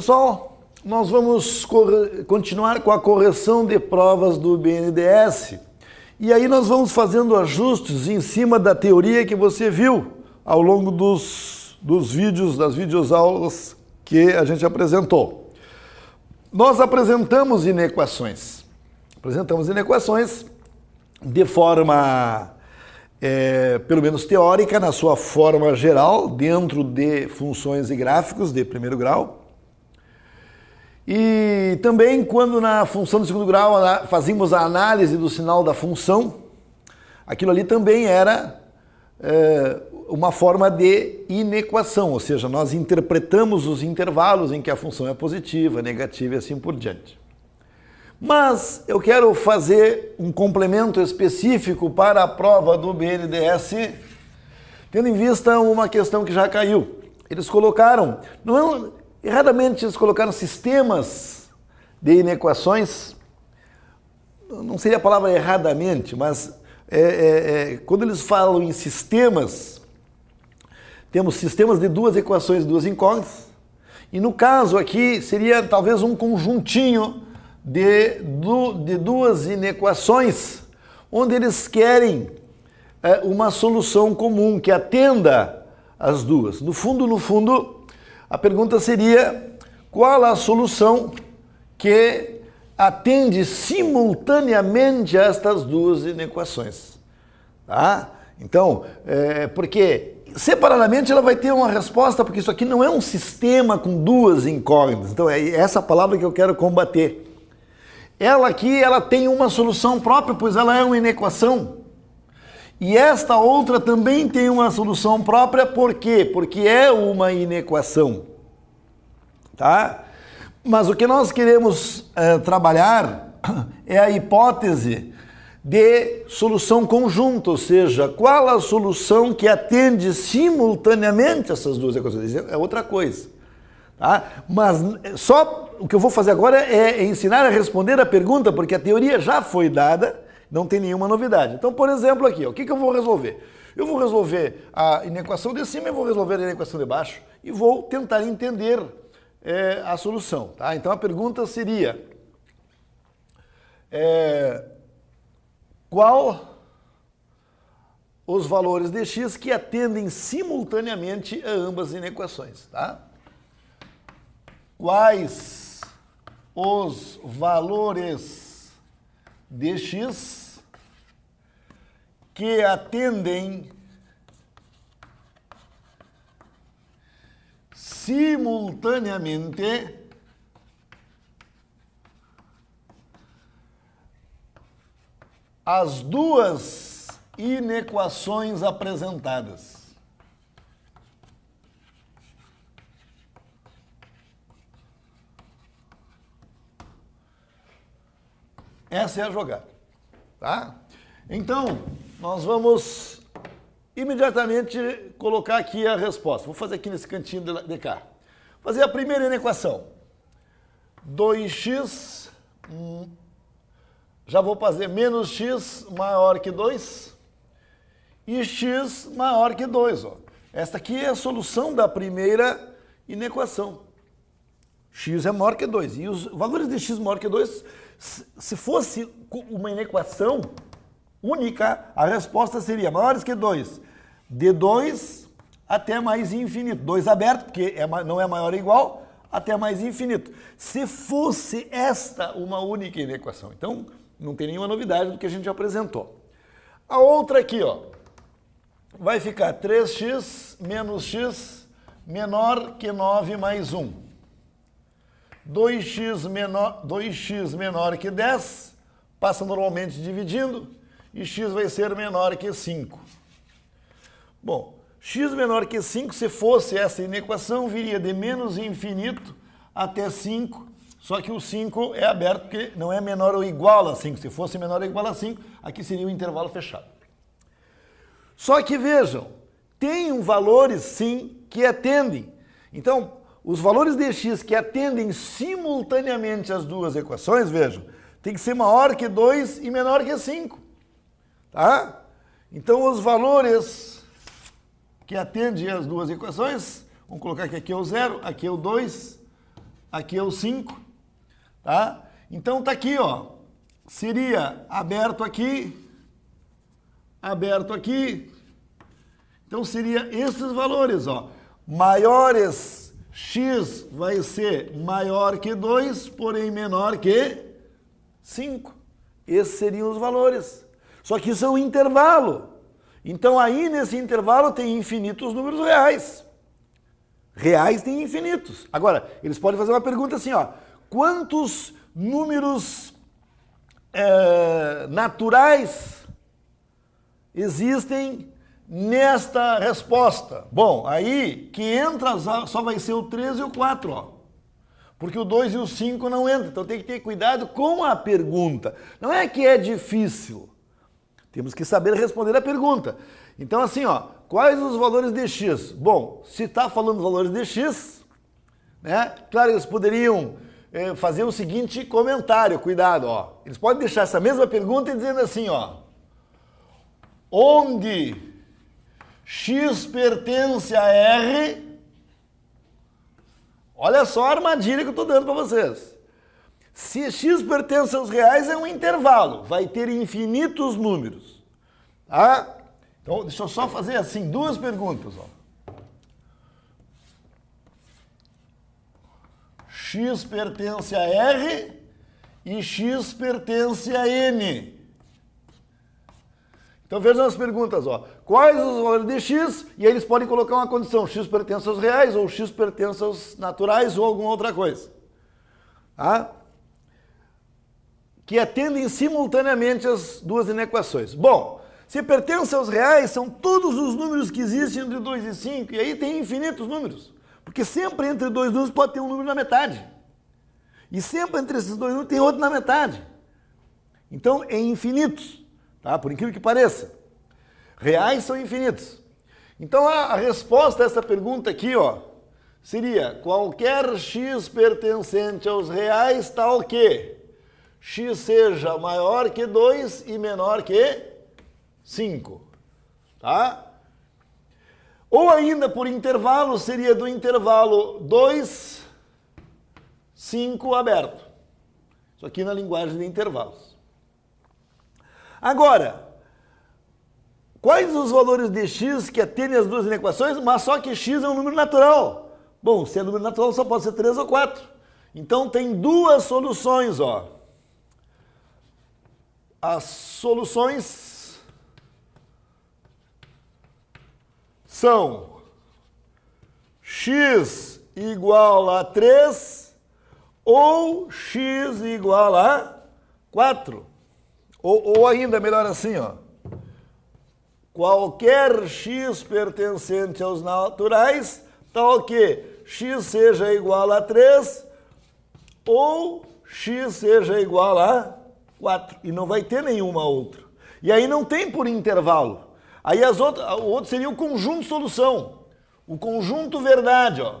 Pessoal, nós vamos continuar com a correção de provas do BNDES. E aí nós vamos fazendo ajustes em cima da teoria que você viu ao longo dos vídeos, das videoaulas que a gente apresentou. Nós apresentamos inequações. Apresentamos inequações de forma, pelo menos teórica, na sua forma geral, dentro de funções e gráficos de primeiro grau. E também quando na função do segundo grau fazíamos a análise do sinal da função, aquilo ali também era uma forma de inequação, ou seja, nós interpretamos os intervalos em que a função é positiva, negativa e assim por diante. Mas eu quero fazer um complemento específico para a prova do BNDES, tendo em vista uma questão que já caiu. Eles colocaram, erradamente eles colocaram sistemas de inequações, não seria a palavra erradamente, mas quando eles falam em sistemas, temos sistemas de duas equações, duas incógnitas, e no caso aqui seria talvez um conjuntinho de duas inequações, onde eles querem uma solução comum que atenda as duas. No fundo, a pergunta seria: qual a solução que atende simultaneamente a estas duas inequações? Tá? Então, porque separadamente ela vai ter uma resposta, porque isso aqui não é um sistema com duas incógnitas. Então, é essa palavra que eu quero combater. Ela aqui, ela tem uma solução própria, pois ela é uma inequação. E esta outra também tem uma solução própria, por quê? Porque é uma inequação. Tá? Mas o que nós queremos trabalhar é a hipótese de solução conjunta, ou seja, qual a solução que atende simultaneamente essas duas equações. Isso é outra coisa. Tá? Mas só o que eu vou fazer agora é ensinar a responder a pergunta, porque a teoria já foi dada, não tem nenhuma novidade. Então, por exemplo, aqui, ó, o que eu vou resolver? Eu vou resolver a inequação de cima e vou resolver a inequação de baixo e vou tentar entender a solução. Tá? Então, a pergunta seria: qual os valores de x que atendem simultaneamente a ambas as inequações? Tá? Quais os valores de x que atendem simultaneamente as duas inequações apresentadas? Essa é a jogada, tá? Então, nós vamos imediatamente colocar aqui a resposta. Vou fazer aqui nesse cantinho de cá. Fazer a primeira inequação. 2x, já vou fazer menos x maior que 2 e x maior que 2. Ó. Esta aqui é a solução da primeira inequação. X é maior que 2. E os valores de x maior que 2, se fosse uma inequação única, a resposta seria maiores que 2, de 2 até mais infinito. 2 aberto, porque não é maior ou igual, até mais infinito. Se fosse esta uma única inequação. Então, não tem nenhuma novidade do que a gente já apresentou. A outra aqui, ó, vai ficar 3x menos x menor que 9 mais 1. 2x menor que 10, passa normalmente dividindo, e x vai ser menor que 5. Bom, x menor que 5, se fosse essa inequação, viria de menos infinito até 5, só que o 5 é aberto porque não é menor ou igual a 5. Se fosse menor ou igual a 5, aqui seria um intervalo fechado. Só que vejam, tem valores sim que atendem. Então, os valores de x que atendem simultaneamente as duas equações, vejam, tem que ser maior que 2 e menor que 5. Tá? Então, os valores que atendem as duas equações, vamos colocar que aqui é o 0, aqui é o 2, aqui é o 5, tá? Então tá aqui, ó, seria aberto aqui, então seria esses valores, ó, maiores, x vai ser maior que 2, porém menor que 5. Esses seriam os valores. Só que isso é um intervalo. Então aí nesse intervalo tem infinitos números reais. Reais tem infinitos. Agora, eles podem fazer uma pergunta assim, ó, quantos números naturais existem nesta resposta? Bom, aí que entra só vai ser o 3 e o 4, ó. Porque o 2 e o 5 não entram. Então tem que ter cuidado com a pergunta. Não é que é difícil. Temos que saber responder a pergunta. Então assim, ó, quais os valores de x? Bom, se está falando dos valores de x, né? Claro, eles poderiam fazer o seguinte comentário, cuidado, ó. Eles podem deixar essa mesma pergunta e dizendo assim, ó, onde x pertence a R, olha só a armadilha que eu estou dando para vocês. Se x pertence aos reais, é um intervalo, vai ter infinitos números. Tá? Então, deixa eu só fazer assim, duas perguntas. Ó. X pertence a R e x pertence a N. Então vejam as perguntas, ó. Quais os valores de x? E aí eles podem colocar uma condição, x pertence aos reais, ou x pertence aos naturais, ou alguma outra coisa. Tá? Que atendem simultaneamente as duas inequações. Bom, se pertence aos reais, são todos os números que existem entre 2 e 5, e aí tem infinitos números. Porque sempre entre dois números pode ter um número na metade. E sempre entre esses dois números tem outro na metade. Então, é infinitos. Tá? Por incrível que pareça. Reais são infinitos. Então, a resposta a essa pergunta aqui, ó, seria qualquer x pertencente aos reais tal que x seja maior que 2 e menor que 5. Tá? Ou ainda por intervalo, seria do intervalo 2, 5 aberto. Isso aqui na linguagem de intervalos. Agora, quais os valores de x que atendem as duas inequações, mas só que x é um número natural? Bom, se é número natural só pode ser 3 ou 4. Então tem duas soluções, ó. As soluções são x igual a 3 ou x igual a 4. Ou ainda melhor assim, ó. Qualquer x pertencente aos naturais, tal que x seja igual a 3 ou x seja igual a 4. E não vai ter nenhuma outra. E aí não tem por intervalo. Aí o outro seria o conjunto solução. O conjunto verdade, ó.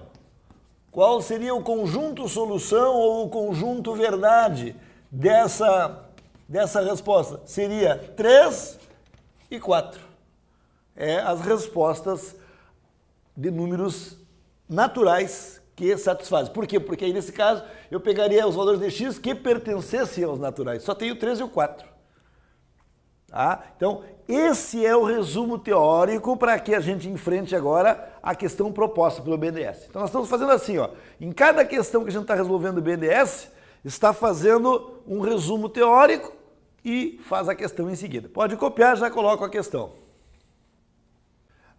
Qual seria o conjunto solução ou o conjunto verdade dessa resposta? Seria 3 e 4. É as respostas de números naturais que satisfazem. Por quê? Porque aí nesse caso eu pegaria os valores de x que pertencessem aos naturais. Só tenho o 3 e o 4. Tá? Então, esse é o resumo teórico para que a gente enfrente agora a questão proposta pelo BNDES. Então nós estamos fazendo assim, ó, em cada questão que a gente está resolvendo o BNDES, está fazendo um resumo teórico e faz a questão em seguida. Pode copiar, já coloco a questão.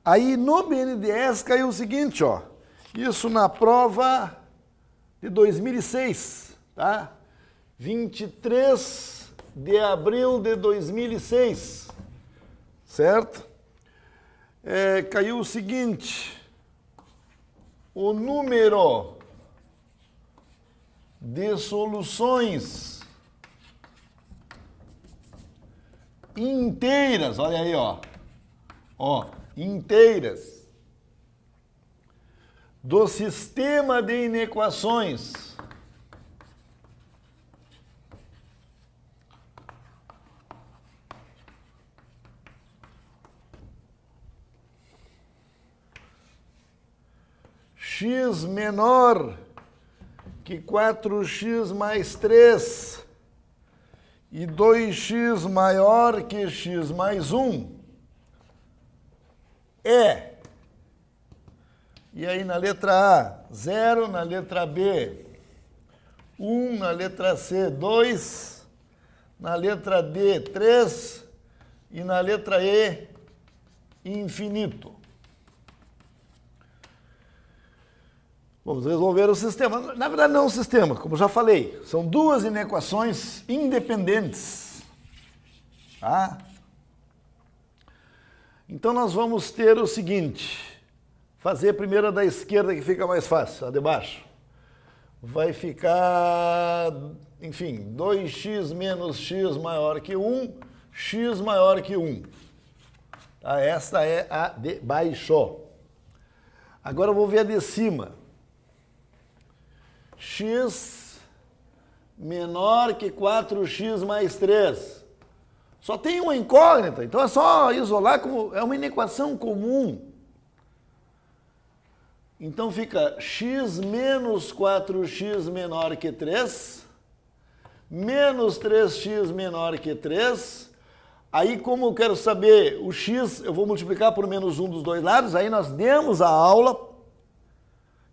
Aí no BNDES caiu o seguinte, ó, isso na prova de 2006, tá? 23 de abril de 2006, certo? Caiu o seguinte, o número de soluções inteiras, olha aí, ó, inteiras do sistema de inequações x menor que 4x mais 3 e 2x maior que x mais 1 é... E aí na letra A, 0, na letra B, 1, na letra C, 2, na letra D, 3 e na letra E, infinito. Vamos resolver o sistema. Na verdade não é um sistema, como já falei, são duas inequações independentes. Tá? Então nós vamos ter o seguinte... Fazer primeiro a da esquerda que fica mais fácil, a de baixo. Vai ficar, enfim, 2x menos x maior que 1, x maior que 1. Tá? Esta é a de baixo. Agora eu vou ver a de cima. X menor que 4x mais 3. Só tem uma incógnita, então é só isolar como é uma inequação comum. Então fica x menos 4x menor que 3, menos 3x menor que 3. Aí, como eu quero saber o x, eu vou multiplicar por menos 1 dos dois lados. Aí nós demos a aula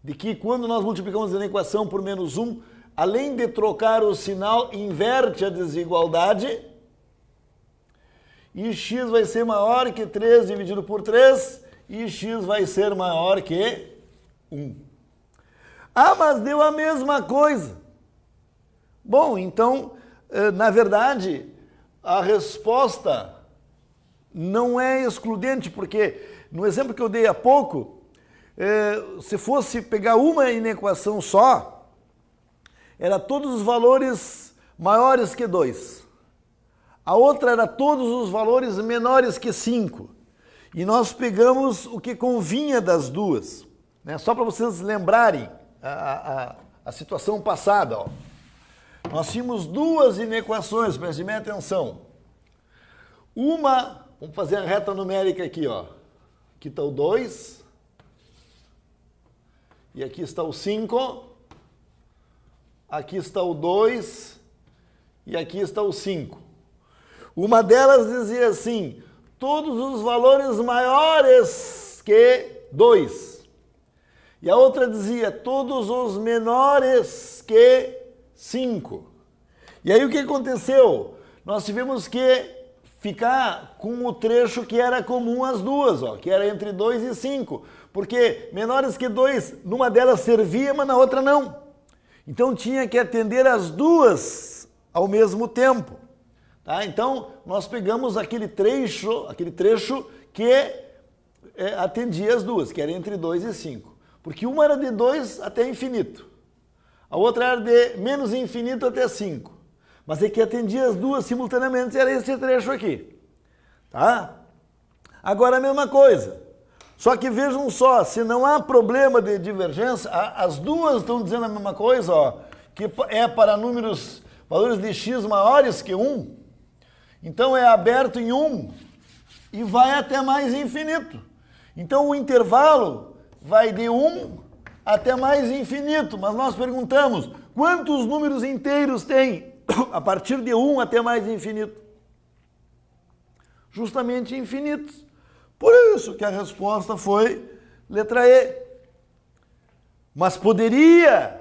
de que quando nós multiplicamos a equação por menos 1, além de trocar o sinal, inverte a desigualdade. E x vai ser maior que 3 dividido por 3, e x vai ser maior que 1. Ah, mas deu a mesma coisa. Bom, então, na verdade, a resposta não é excludente, porque no exemplo que eu dei há pouco, se fosse pegar uma inequação só, era todos os valores maiores que 2. A outra era todos os valores menores que 5. E nós pegamos o que convinha das duas. Né? Só para vocês lembrarem a situação passada. Ó. Nós tínhamos duas inequações, prestem bem atenção. Uma, vamos fazer a reta numérica aqui. Ó. Aqui está o 2. E aqui está o 5. Aqui está o 2. E aqui está o 5. Uma delas dizia assim, todos os valores maiores que 2. E a outra dizia, todos os menores que 5. E aí o que aconteceu? Nós tivemos que ficar com o trecho que era comum às duas, ó, que era entre 2 e 5. Porque menores que 2, numa delas servia, mas na outra não. Então tinha que atender as duas ao mesmo tempo. Tá? Então nós pegamos aquele trecho que atendia as duas, que era entre 2 e 5. Porque uma era de 2 até infinito. A outra era de menos infinito até 5. Mas é que atendia as duas simultaneamente, era esse trecho aqui. Tá? Agora a mesma coisa. Só que vejam só, se não há problema de divergência, as duas estão dizendo a mesma coisa, ó, que é para números, valores de x maiores que 1. Então é aberto em 1 e vai até mais infinito. Então o intervalo vai de 1 até mais infinito, mas nós perguntamos, quantos números inteiros tem a partir de 1 até mais infinito? Justamente infinitos. Por isso que a resposta foi letra E. Mas poderia,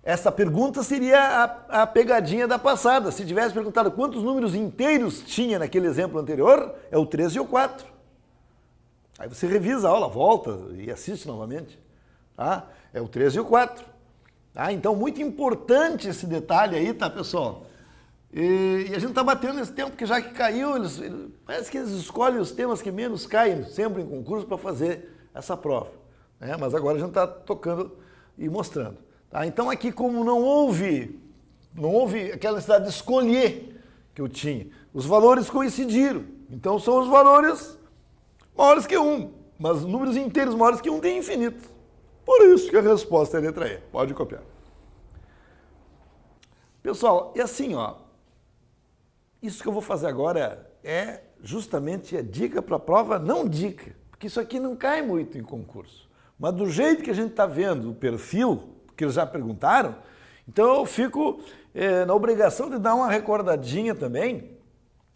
essa pergunta seria a pegadinha da passada. Se tivesse perguntado quantos números inteiros tinha naquele exemplo anterior, é o 3 e o 4. Aí você revisa a aula, volta e assiste novamente. Tá? É o 3 e o 4. Tá? Então, muito importante esse detalhe aí, tá, pessoal? E a gente está batendo nesse tempo, porque já que caiu, parece que eles escolhem os temas que menos caem sempre em concurso para fazer essa prova. Né? Mas agora a gente está tocando e mostrando. Tá? Então, aqui, como não houve aquela necessidade de escolher que eu tinha, os valores coincidiram. Então, são os valores maiores que 1, mas números inteiros maiores que 1 tem infinito. Por isso que a resposta é a letra E. Pode copiar. Pessoal, e assim, ó, isso que eu vou fazer agora é justamente a dica para a prova, não dica, porque isso aqui não cai muito em concurso. Mas do jeito que a gente está vendo o perfil, porque eles já perguntaram, então eu fico na obrigação de dar uma recordadinha também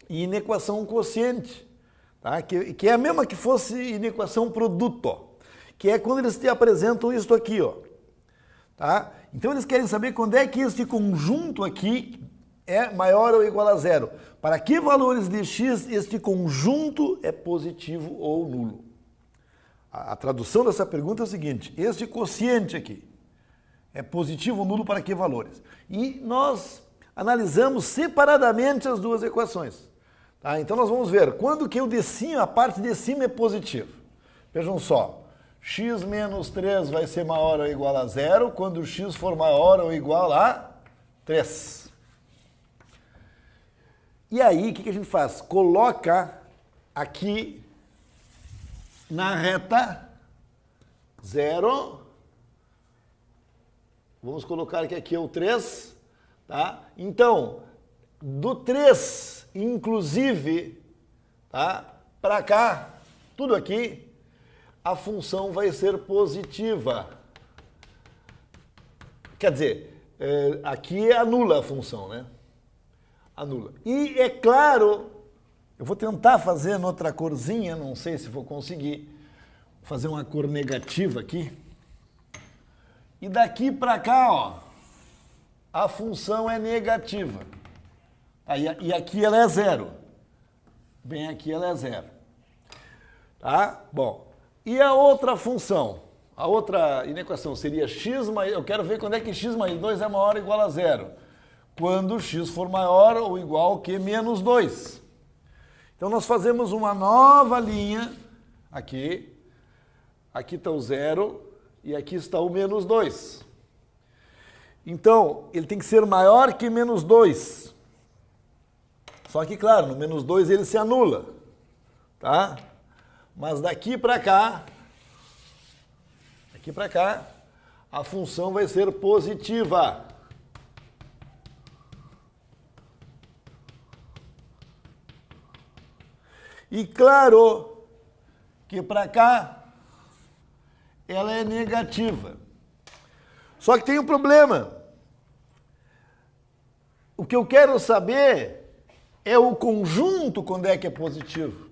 em inequação quociente, tá? Que é a mesma que fosse inequação produto, que é quando eles te apresentam isso aqui, ó. Tá? Então eles querem saber quando é que este conjunto aqui é maior ou igual a zero. Para que valores de x este conjunto é positivo ou nulo? A tradução dessa pergunta é o seguinte: este quociente aqui é positivo ou nulo para que valores? E nós analisamos separadamente as duas equações. Tá? Então nós vamos ver quando que a parte de cima é positiva. Vejam só, x menos 3 vai ser maior ou igual a zero quando x for maior ou igual a 3. E aí, o que a gente faz? Coloca aqui na reta 0. Vamos colocar que aqui é o 3. Tá? Então, do 3, inclusive, tá? Para cá, tudo aqui, a função vai ser positiva. Quer dizer, aqui anula a função, né? Anula. E é claro, eu vou tentar fazer noutra corzinha, não sei se vou conseguir fazer uma cor negativa aqui. E daqui para cá, ó, a função é negativa. E aqui ela é zero. Bem aqui ela é zero. Tá? Bom. E a outra função? A outra inequação seria x mais... Eu quero ver quando é que x mais 2 é maior ou igual a zero. Quando x for maior ou igual que menos 2. Então nós fazemos uma nova linha aqui. Aqui está o zero e aqui está o menos 2. Então, ele tem que ser maior que menos 2. Só que, claro, no menos 2 ele se anula. Tá? Mas daqui para cá, a função vai ser positiva. E claro que para cá ela é negativa. Só que tem um problema. O que eu quero saber é o conjunto quando é que é positivo.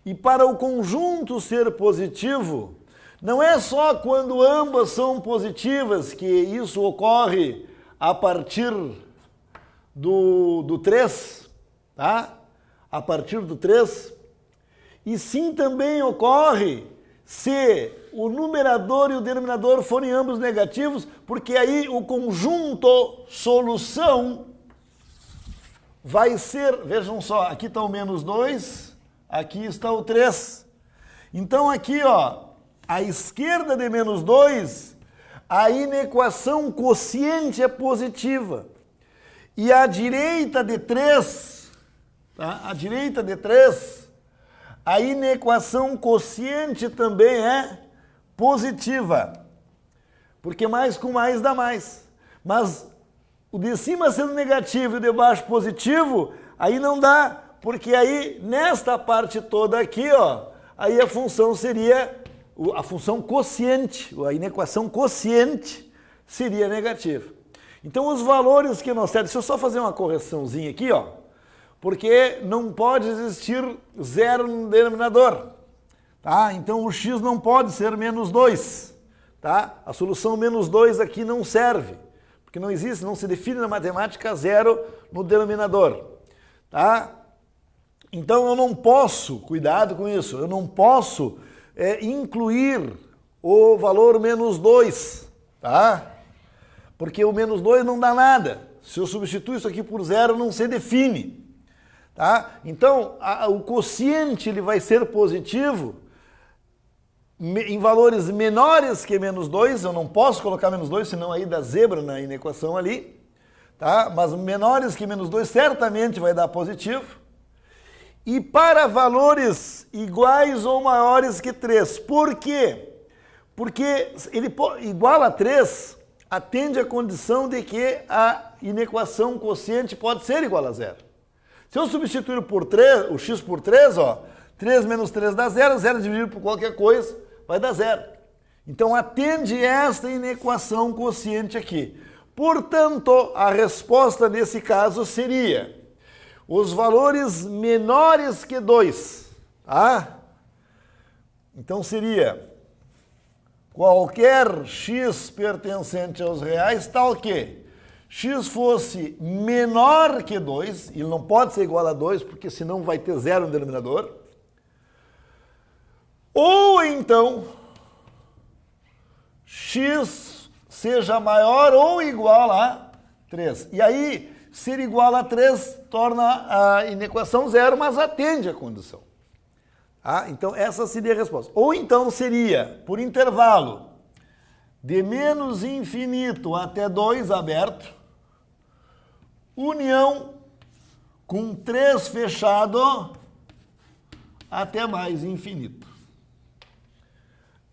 E para o conjunto ser positivo, não é só quando ambas são positivas que isso ocorre a partir do 3, tá? A partir do 3, e sim também ocorre se o numerador e o denominador forem ambos negativos, porque aí o conjunto solução vai ser, vejam só, aqui está o menos 2, aqui está o 3. Então aqui, ó, à esquerda de menos 2, a inequação quociente é positiva. E à direita de 3, tá? À direita de 3, a inequação quociente também é positiva. Porque mais com mais dá mais. Mas o de cima sendo negativo e o de baixo positivo, aí não dá, porque aí nesta parte toda aqui, ó, aí a função seria a função quociente, a inequação quociente seria negativa. Então os valores que nós temos, deixa eu só fazer uma correçãozinha aqui, ó, porque não pode existir zero no denominador, tá? Então o x não pode ser menos 2, tá? A solução menos 2 aqui não serve, porque não existe, não se define na matemática zero no denominador, tá? Então eu não posso, cuidado com isso, eu não posso incluir o valor menos 2, tá? Porque o menos 2 não dá nada. Se eu substituir isso aqui por zero, não se define. Tá? Então, o quociente ele vai ser positivo em valores menores que menos 2. Eu não posso colocar menos 2, senão aí dá zebra na inequação ali. Tá? Mas menores que menos 2 certamente vai dar positivo. E para valores iguais ou maiores que 3. Por quê? Porque ele igual a 3 atende à condição de que a inequação quociente pode ser igual a zero. Se eu substituir por 3, o x por 3, ó, 3 menos 3 dá 0, 0 dividido por qualquer coisa vai dar 0. Então, atende esta inequação quociente aqui. Portanto, a resposta nesse caso seria os valores menores que 2. Tá? Então, seria qualquer x pertencente aos reais, tal que x fosse menor que 2, ele não pode ser igual a 2, porque senão vai ter zero no denominador. Ou então, x seja maior ou igual a 3. E aí, ser igual a 3 torna a inequação zero, mas atende a condição. Ah, então, essa seria a resposta. Ou então seria, por intervalo, de menos infinito até 2 aberto, união com 3 fechado até mais infinito.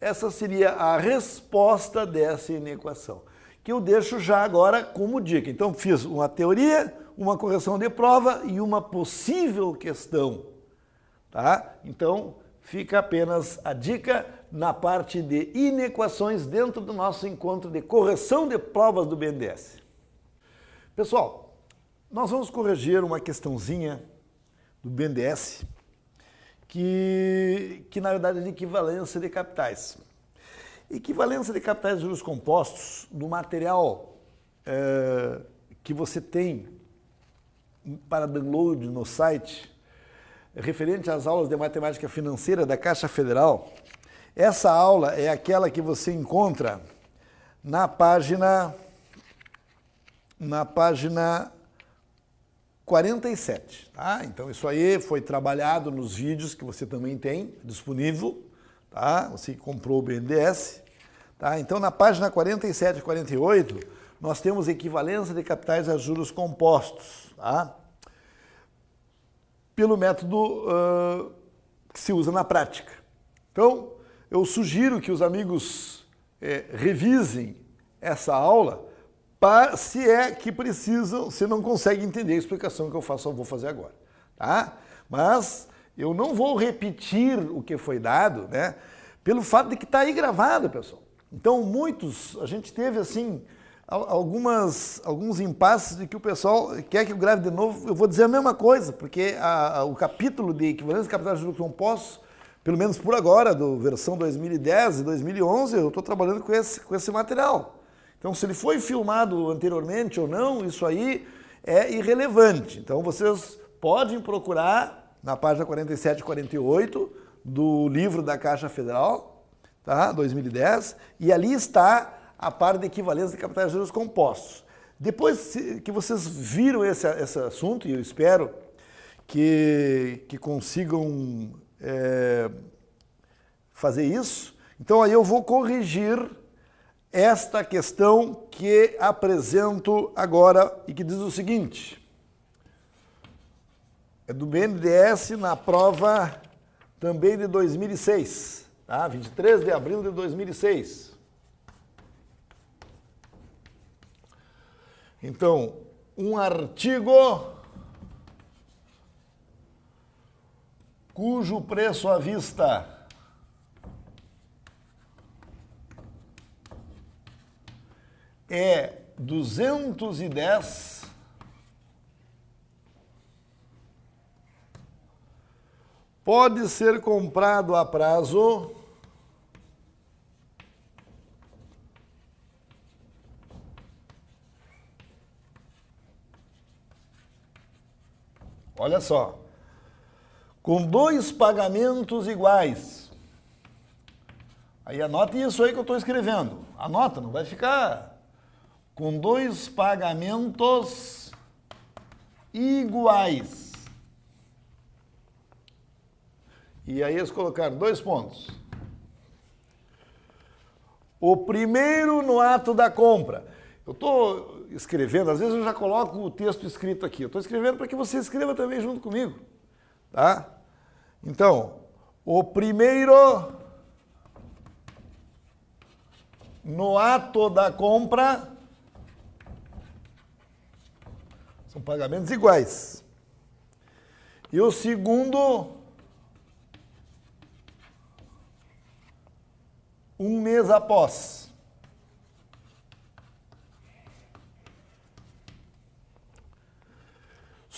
Essa seria a resposta dessa inequação, que eu deixo já agora como dica. Então, fiz uma teoria, uma correção de prova e uma possível questão. Tá? Então, fica apenas a dica na parte de inequações dentro do nosso encontro de correção de provas do BNDES. Pessoal, nós vamos corrigir uma questãozinha do BNDES que na verdade é de equivalência de capitais. Equivalência de capitais de juros compostos no material que você tem para download no site, referente às aulas de matemática financeira da Caixa Federal. Essa aula é aquela que você encontra na página 47, tá? Então isso aí foi trabalhado nos vídeos que você também tem disponível, tá? Você comprou o BNDES, tá? Então na página 47 e 48 nós temos equivalência de capitais a juros compostos, tá? Pelo método que se usa na prática. Então eu sugiro que os amigos revisem essa aula, se é que precisam, se não conseguem entender a explicação que eu vou fazer agora, tá? Mas eu não vou repetir o que foi dado, né? Pelo fato de que está aí gravado, pessoal. Então, a gente teve assim, alguns impasses de que o pessoal quer que eu grave de novo. Eu vou dizer a mesma coisa, porque o capítulo de equivalência de capitais de juros compostos, pelo menos por agora, do versão 2010 e 2011, eu estou trabalhando com esse material. Então, se ele foi filmado anteriormente ou não, isso aí é irrelevante. Então, vocês podem procurar na página 47 e 48 do livro da Caixa Federal, tá? 2010, e ali está a parte de equivalência de capitais de juros compostos. Depois que vocês viram esse assunto, e eu espero que consigam fazer isso, então aí eu vou corrigir esta questão que apresento agora e que diz o seguinte: é do BNDES na prova também de 2006, tá? 23 de abril de 2006. Então, um artigo cujo preço à vista é 210, pode ser comprado a prazo olha só, com 2 pagamentos iguais. Aí anote isso aí que eu estou escrevendo. Anota, não vai ficar... Com 2 pagamentos iguais. E aí eles colocaram 2 pontos. O primeiro no ato da compra. Eu estou escrevendo, às vezes eu já coloco o texto escrito aqui. Eu estou escrevendo para que você escreva também junto comigo. Tá? Então, o primeiro no ato da compra... São pagamentos iguais. E o segundo, um mês após.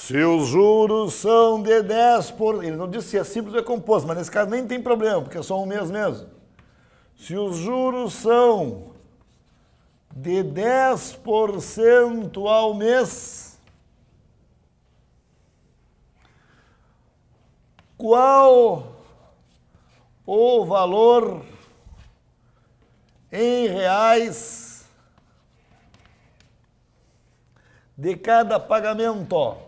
Se os juros são de 10%, ele não disse se é simples ou é composto, mas nesse caso nem tem problema, porque é só um mês mesmo. Se os juros são de 10% ao mês, qual o valor em reais de cada pagamento?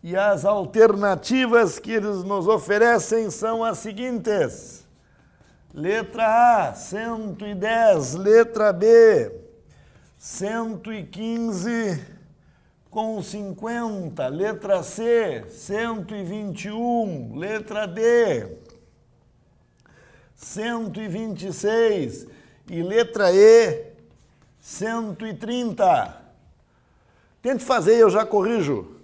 E as alternativas que eles nos oferecem são as seguintes. Letra A, 110. Letra B, 115,50. Letra C, 121. Letra D, 126. E letra E, 130. Tente fazer, eu já corrijo.